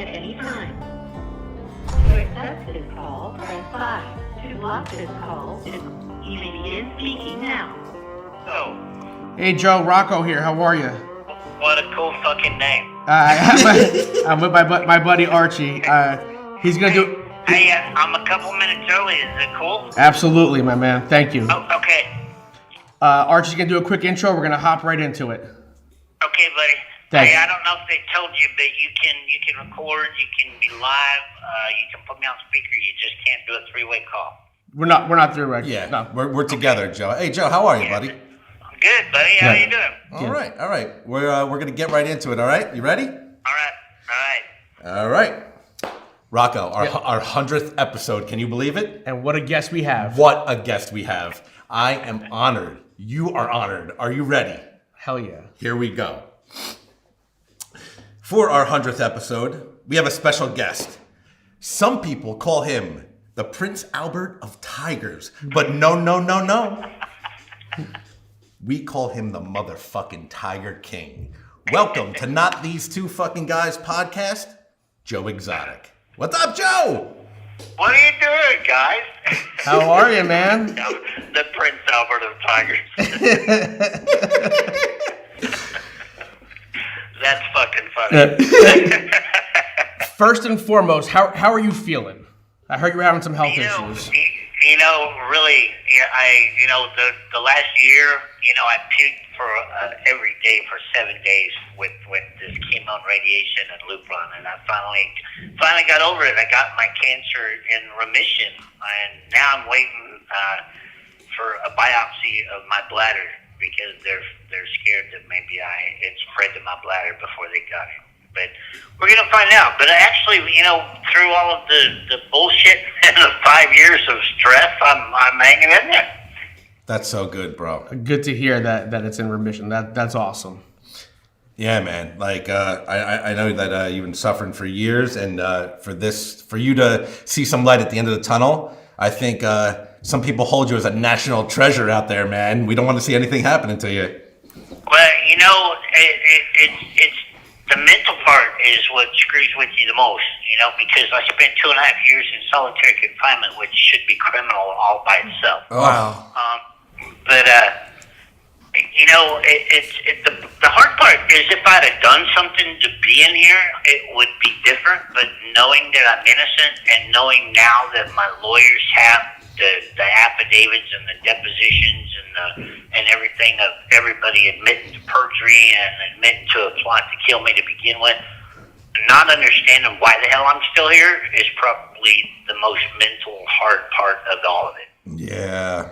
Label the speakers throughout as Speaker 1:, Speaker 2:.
Speaker 1: at any time. To accept this call, press 5. To block this call, you may begin speaking now.
Speaker 2: Oh,
Speaker 3: Hey Joe, Rocco here. How are you?
Speaker 2: what a cool fucking name.
Speaker 3: I'm with my buddy Archie. He's gonna do.
Speaker 2: Hey, I'm a couple minutes early. Is it cool?
Speaker 3: Absolutely, my man. Thank you.
Speaker 2: Oh, okay.
Speaker 3: Archie's gonna do a quick intro. We're gonna hop right into it.
Speaker 2: Okay, buddy.
Speaker 3: Thanks.
Speaker 2: Hey, I don't know if they told you, but you can record, you can be live, you can put me on speaker. You just can't do a three-way call.
Speaker 3: We're not through right.
Speaker 4: Yeah,
Speaker 3: No.
Speaker 4: we're together, Joe. Hey, Joe, how are you, buddy?
Speaker 2: I'm good, buddy. How you doing?
Speaker 4: All right. We're gonna get right into it. All right, you ready?
Speaker 2: All right.
Speaker 4: Rocco, our 100th episode. Can you believe it?
Speaker 3: And what a guest we have.
Speaker 4: What a guest we have. I am honored. You are honored. Are you ready?
Speaker 3: Hell yeah.
Speaker 4: Here we go. For our 100th episode, we have a special guest. Some people call him the Prince Albert of Tigers, but no. We call him the motherfucking Tiger King. Welcome to Not These Two Fucking Guys podcast, Joe Exotic. What's up, Joe?
Speaker 2: What are you doing, guys?
Speaker 3: How are you, man?
Speaker 2: The Prince Albert of Tigers. That's fucking funny.
Speaker 3: First and foremost, how are you feeling? I heard you were having some health issues.
Speaker 2: Really, the last year, I puked for every day for 7 days with this chemo and radiation and Lupron, and I finally got over it. I got my cancer in remission, and now I'm waiting for a biopsy of my bladder because they're scared that maybe it spread to my bladder before they got it. But we're going to find out. But actually, through all of the bullshit and the 5 years of stress, I'm hanging in there.
Speaker 4: That's so good, bro.
Speaker 3: Good to hear that it's in remission. That's awesome.
Speaker 4: Yeah, man. Like I know that you've been suffering for years, and for you to see some light at the end of the tunnel, I think some people hold you as a national treasure out there, man. We don't want to see anything happening to you.
Speaker 2: Well, it's the mental part is what screws with you the most, because I spent 2.5 years in solitary confinement, which should be criminal all by itself.
Speaker 4: Wow.
Speaker 2: But the hard part is if I'd have done something to be in here, it would be different. But knowing that I'm innocent and knowing now that my lawyers have the affidavits and the depositions and everything of everybody admitting to perjury and admitting to a plot to kill me to begin with, not understanding why the hell I'm still here is probably the most mental hard part of all of it.
Speaker 4: Yeah.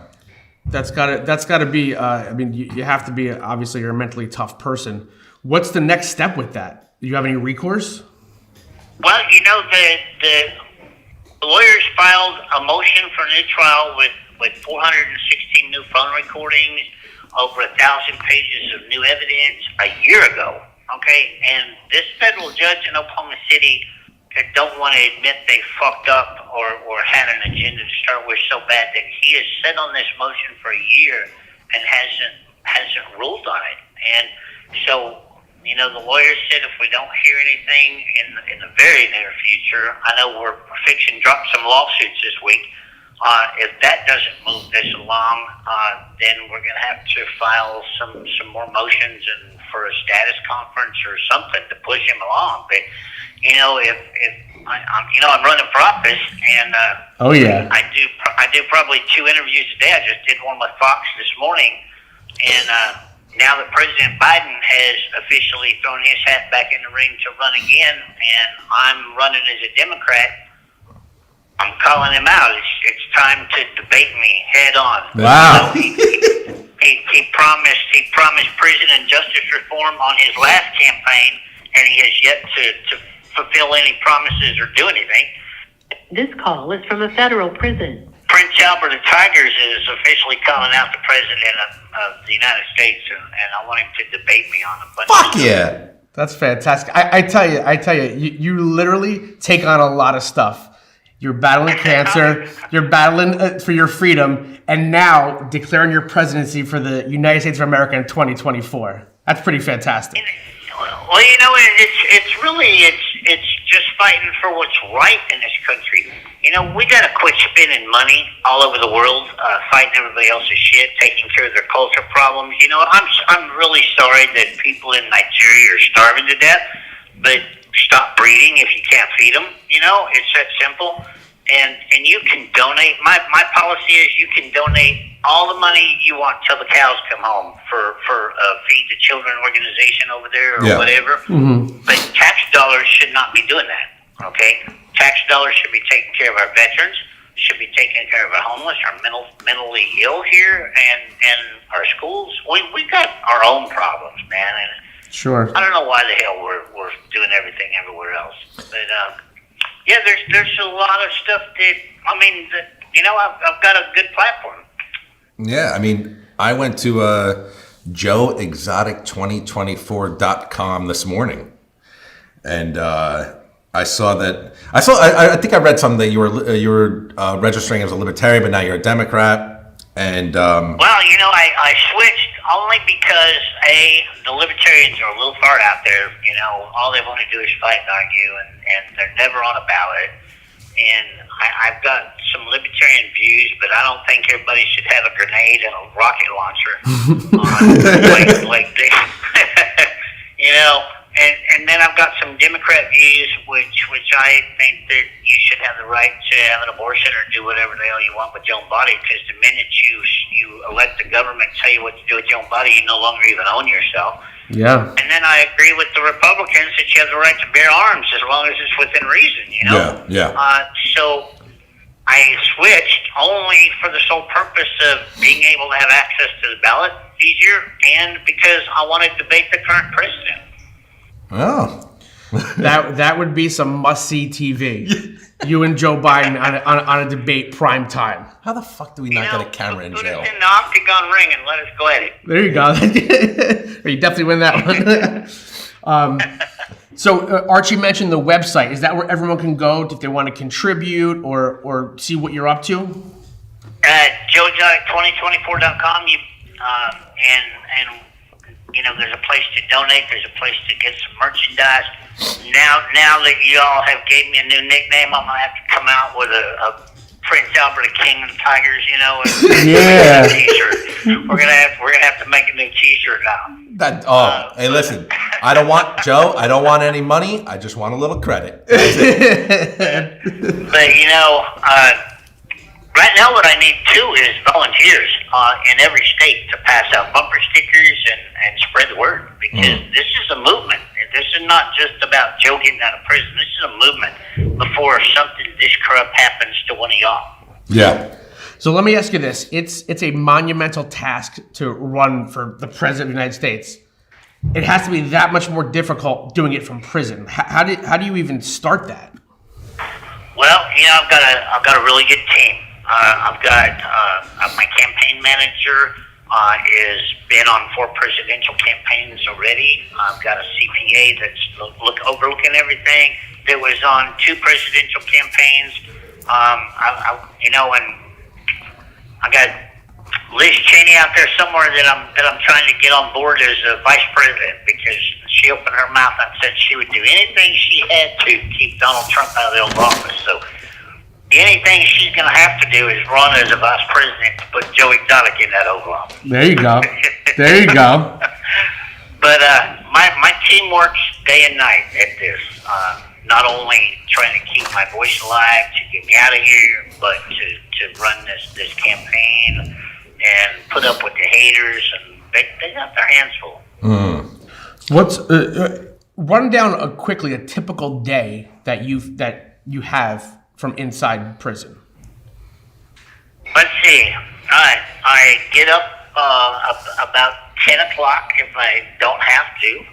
Speaker 3: That's gotta be. You have to be. Obviously, you're a mentally tough person. What's the next step with that? Do you have any recourse?
Speaker 2: Well, the lawyers filed a motion for a new trial with 416 new phone recordings, over 1,000 pages of new evidence a year ago. Okay, and this federal judge in Oklahoma City don't want to admit they fucked up or had an agenda to start with so bad that he has sat on this motion for a year and hasn't ruled on it. And so, the lawyers said if we don't hear anything in the very near future, I know we're fixing to drop some lawsuits this week. If that doesn't move this along, then we're going to have to file some more motions and for a status conference or something to push him along. But I'm running for office, and
Speaker 3: Oh yeah.
Speaker 2: I do probably 2 interviews a day. I just did one with Fox this morning, and now that President Biden has officially thrown his hat back in the ring to run again, and I'm running as a Democrat, I'm calling him out. It's time to debate me head on.
Speaker 3: Wow.
Speaker 2: So he promised prison and justice reform on his last campaign, and he has yet to fulfill any promises or do anything.
Speaker 1: This call is from a federal prison.
Speaker 2: Prince Albert of Tigers is officially calling out the president of the United States, and I want him to debate me on it.
Speaker 4: Fuck yeah.
Speaker 3: That's fantastic. I tell you, you literally take on a lot of stuff. You're battling cancer, you're battling for your freedom, and now declaring your presidency for the United States of America in 2024. That's pretty fantastic.
Speaker 2: Well, it's just fighting for what's right in this country. You know, we got to quit spending money all over the world, fighting everybody else's shit, taking care of their culture problems. You know, I'm really sorry that people in Nigeria are starving to death, but stop breeding if you can't feed them. You know, it's that simple. And you can donate. My policy is you can donate all the money you want till the cows come home for Feed the Children organization over there or whatever. Mm-hmm. But tax dollars should not be doing that. Okay, tax dollars should be taking care of our veterans, should be taking care of our homeless, our mentally ill here, and our schools. We got our own problems, man. And
Speaker 3: sure.
Speaker 2: I don't know why the hell we're doing everything everywhere else, but. Yeah, there's a lot of stuff that, I mean, you know, I've got a good platform.
Speaker 4: Yeah, I mean, I went to joeexotic2024.com this morning, and I think I read something that you were registering as a libertarian, but now you're a Democrat. And
Speaker 2: well, you know, I switched only because the libertarians are a little far out there. You know, all they want to do is fight and argue, and they're never on a ballot. And I've got some libertarian views, but I don't think everybody should have a grenade and a rocket launcher like they, you know. And then I've got some Democrat views, which I think that you should have the right to have an abortion or do whatever the hell you want with your own body. Because the minute you let the government tell you what to do with your own body, you no longer even own yourself.
Speaker 3: Yeah.
Speaker 2: And then I agree with the Republicans that you have the right to bear arms as long as it's within reason. You know.
Speaker 4: Yeah.
Speaker 2: So I switched only for the sole purpose of being able to have access to the ballot easier, and because I want to debate the current president.
Speaker 4: Oh,
Speaker 3: that would be some must-see TV. You and Joe Biden on a debate prime time.
Speaker 4: How the fuck do we not get a camera in jail?
Speaker 2: Put us in the octagon ring and let us go at it.
Speaker 3: There you go. You definitely win that one. So Archie mentioned the website. Is that where everyone can go if they want to contribute or see what you're up to?
Speaker 2: JoeExotic2024.com. And you know, there's a place to donate. There's a place to get some merchandise. Now that you all have gave me a new nickname, I'm gonna have to come out with a Prince Albert, King of the Tigers. You know, and T-shirt. We're gonna have to make a new T-shirt now.
Speaker 4: Hey, listen. I don't want any money. I just want a little credit. That's it.
Speaker 2: But you know, right now what I need too is volunteers in every state to pass out bumper stickers and spread the word, because this is a movement. This is not just about Joe getting out of prison. This is a movement before something this corrupt happens to one of y'all.
Speaker 4: Yeah.
Speaker 3: So let me ask you this. It's a monumental task to run for the president of the United States. It has to be that much more difficult doing it from prison. How do you even start that?
Speaker 2: Well, you know, I've got a really good team. I've got my campaign manager has been on 4 presidential campaigns already. I've got a CPA that's overlooking everything. That was on 2 presidential campaigns. You know, and I got Liz Cheney out there somewhere that I'm trying to get on board as a vice president, because she opened her mouth and said she would do anything she had to keep Donald Trump out of the Oval Office. So anything she's going to have to do is run as a vice president to put Joe Exotic in that Oval Office.
Speaker 3: There you go. There you go.
Speaker 2: But my team works day and night at this. Not only trying to keep my voice alive to get me out of here, but to run this campaign and put up with the haters, and they got their hands full.
Speaker 3: What's run down quickly a typical day that you have from inside prison?
Speaker 2: Let's see. I get up about 10 o'clock if I don't have to.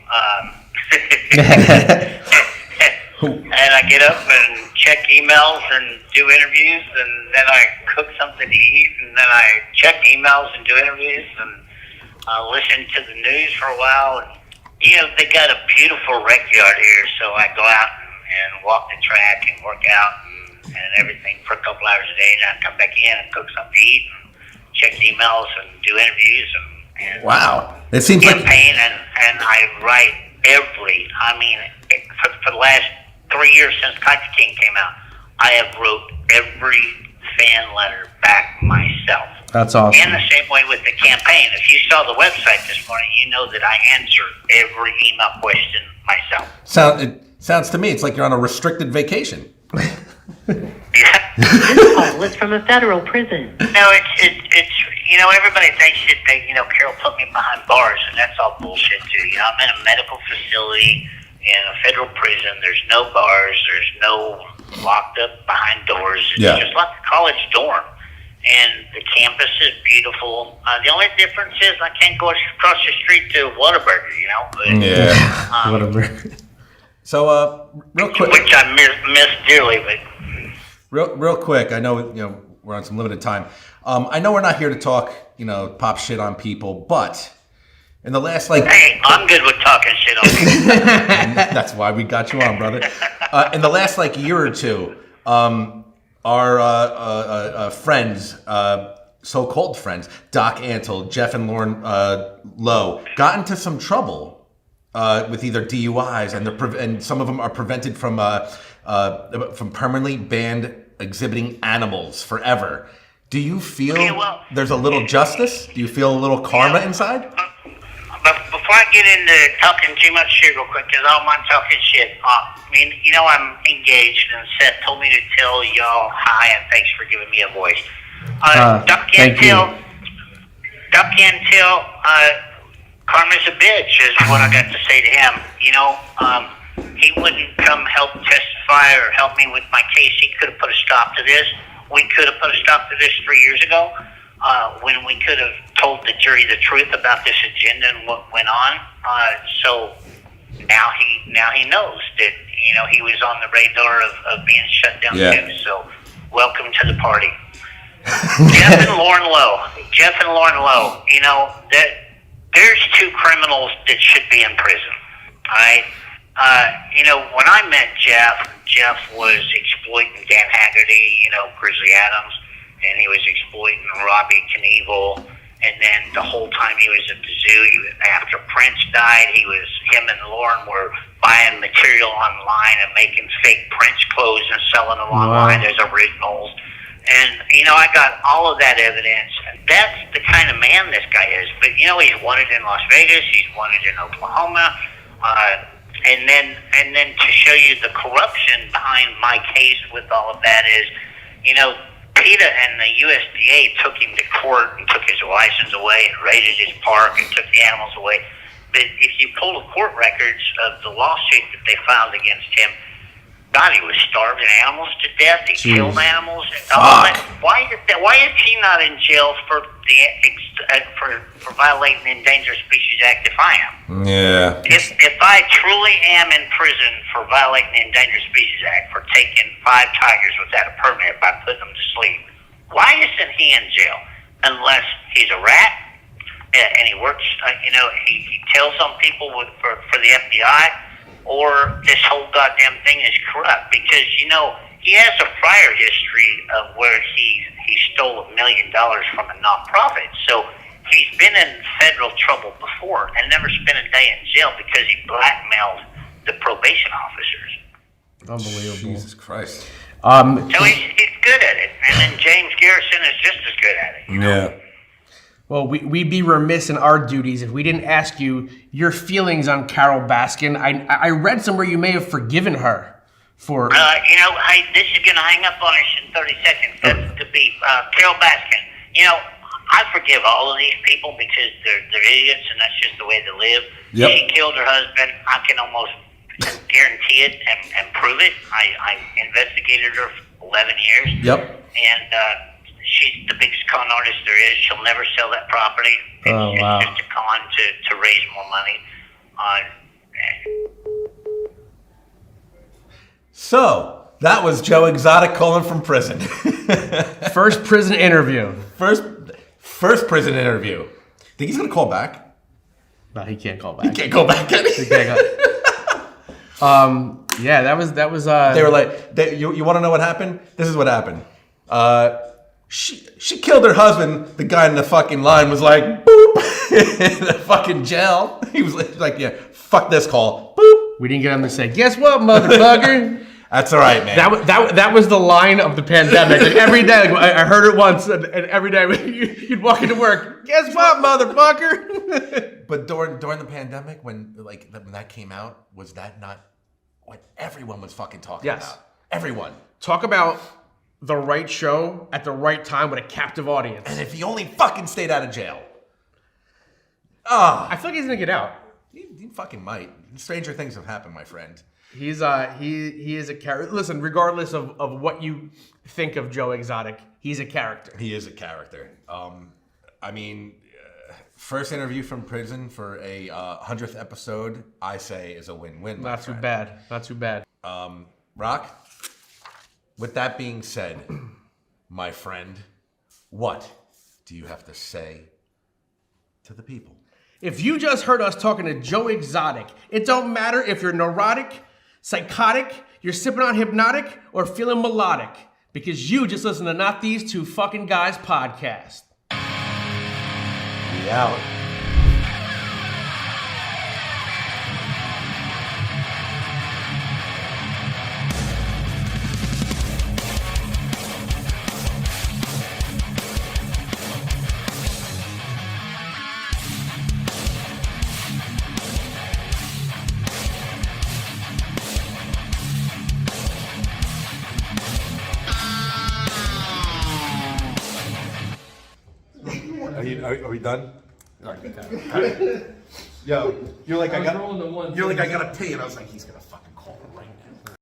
Speaker 2: And I get up and check emails and do interviews, and then I cook something to eat, and then I check emails and do interviews, and listen to the news for a while. And, you know, they got a beautiful rec yard here, so I go out and walk the track and work out and everything for a couple hours a day, and I come back in and cook something to eat and check emails and do interviews and
Speaker 4: wow. It seems
Speaker 2: campaign, and I write for the last 3 years since Tiger King came out, I have wrote every fan letter back myself.
Speaker 3: That's awesome.
Speaker 2: And the same way with the campaign. If you saw the website this morning, you know that I answer every email question myself.
Speaker 4: It sounds to me it's like you're on a restricted vacation.
Speaker 2: Yeah.
Speaker 1: This call was from a federal prison.
Speaker 2: No, it's everybody thinks that Carol put me behind bars, and that's all bullshit too. I'm in a medical facility in a federal prison. There's no bars. There's no locked up behind doors. It's just like a college dorm, and the campus is beautiful. The only difference is I can't go across the street to Whataburger.
Speaker 3: Whatever.
Speaker 4: So, real quick,
Speaker 2: which I miss dearly, but.
Speaker 4: Real quick, I know we're on some limited time. I know we're not here to talk, pop shit on people, but in the last
Speaker 2: hey, I'm good with talking shit on people.
Speaker 4: That's why we got you on, brother. In the last year or two, our friends, so-called friends, Doc Antle, Jeff and Lauren Lowe, got into some trouble with either DUIs, and some of them are prevented from permanently banned exhibiting animals forever. Do you feel there's a little justice? Do you feel a little karma inside?
Speaker 2: But before I get into talking too much shit real quick, because I don't mind talking shit, I'm engaged, and Seth told me to tell y'all hi and thanks for giving me a voice. Doc Antle, karma's a bitch is what I got to say to him. He wouldn't come help testify or help me with my case. He could have put a stop to this. We could have put a stop to this 3 years ago when we could have told the jury the truth about this agenda and what went on. So now he knows that, he was on the radar of being shut down too. So welcome to the party. Jeff and Lauren Lowe, that there's two criminals that should be in prison. All right. When I met Jeff was exploiting Dan Haggerty, Grizzly Adams, and he was exploiting Robbie Knievel. And then the whole time he was at the zoo, after Prince died, him and Lauren were buying material online and making fake Prince clothes and selling them online as originals. And, I got all of that evidence. And that's the kind of man this guy is. But, he's wanted in Las Vegas. He's wanted in Oklahoma. And then to show you the corruption behind my case with all of that is, PETA and the USDA took him to court and took his license away and raided his park and took the animals away. But if you pull the court records of the lawsuit that they filed against him, God, he was starving animals to death. He killed animals. And all that. Why is he not in jail for violating the Endangered Species Act if I am?
Speaker 4: Yeah.
Speaker 2: If I truly am in prison for violating the Endangered Species Act, for taking 5 tigers without a permit by putting them to sleep, why isn't he in jail? Unless he's a rat and he works, he tells on people for the FBI. Or this whole goddamn thing is corrupt because he has a prior history of where he stole $1 million from a nonprofit. So he's been in federal trouble before and never spent a day in jail because he blackmailed the probation officers.
Speaker 3: Unbelievable.
Speaker 4: Jesus Christ.
Speaker 2: So he's good at it, and then James Garrison is just as good at it.
Speaker 4: Yeah.
Speaker 3: Well, we'd be remiss in our duties if we didn't ask you your feelings on Carol Baskin. I read somewhere you may have forgiven her for...
Speaker 2: this is going to hang up on us in 30 seconds. That's to be Carol Baskin. I forgive all of these people because they're idiots, and that's just the way they live.
Speaker 4: Yep.
Speaker 2: She killed her husband. I can almost guarantee it and prove it. I investigated her for 11 years.
Speaker 4: Yep.
Speaker 2: And... she's the biggest con artist there is. She'll never sell that property. It's just a con to raise more money.
Speaker 4: So, that was Joe Exotic calling from prison.
Speaker 3: First prison interview.
Speaker 4: First prison interview. Think he's going to call back?
Speaker 3: No, he can't call back.
Speaker 4: He can't go back.
Speaker 3: He can't go. Yeah, that was.
Speaker 4: They were like, you want to know what happened? This is what happened. She killed her husband. The guy in the fucking line was like, boop, in the fucking jail. He was like, yeah, fuck this call. Boop.
Speaker 3: We didn't get him to say, guess what, motherfucker?
Speaker 4: That's all right, man.
Speaker 3: That was the line of the pandemic. Like every day, like, I heard it once, and every day you'd walk into work. Guess what, motherfucker?
Speaker 4: But during the pandemic, when that came out, was that not what everyone was fucking talking about? Everyone.
Speaker 3: Talk about the right show at the right time with a captive audience.
Speaker 4: And if he only fucking stayed out of jail.
Speaker 3: I feel like he's gonna get out.
Speaker 4: He fucking might. Stranger things have happened, my friend.
Speaker 3: He is a character. Listen, regardless of what you think of Joe Exotic, he's a character.
Speaker 4: He is a character. I mean, first interview from prison for a 100th episode, I say, is a win-win.
Speaker 3: Not too bad. Not too bad.
Speaker 4: Rock, with that being said, my friend, what do you have to say to the people?
Speaker 3: If you just heard us talking to Joe Exotic, it don't matter if you're neurotic, psychotic, you're sipping on hypnotic, or feeling melodic, because you just listen to Not These Two Fucking Guys podcast.
Speaker 4: We out. Are we done? Yo, you're like I got to pee, and I was like, he's gonna fucking call it right now.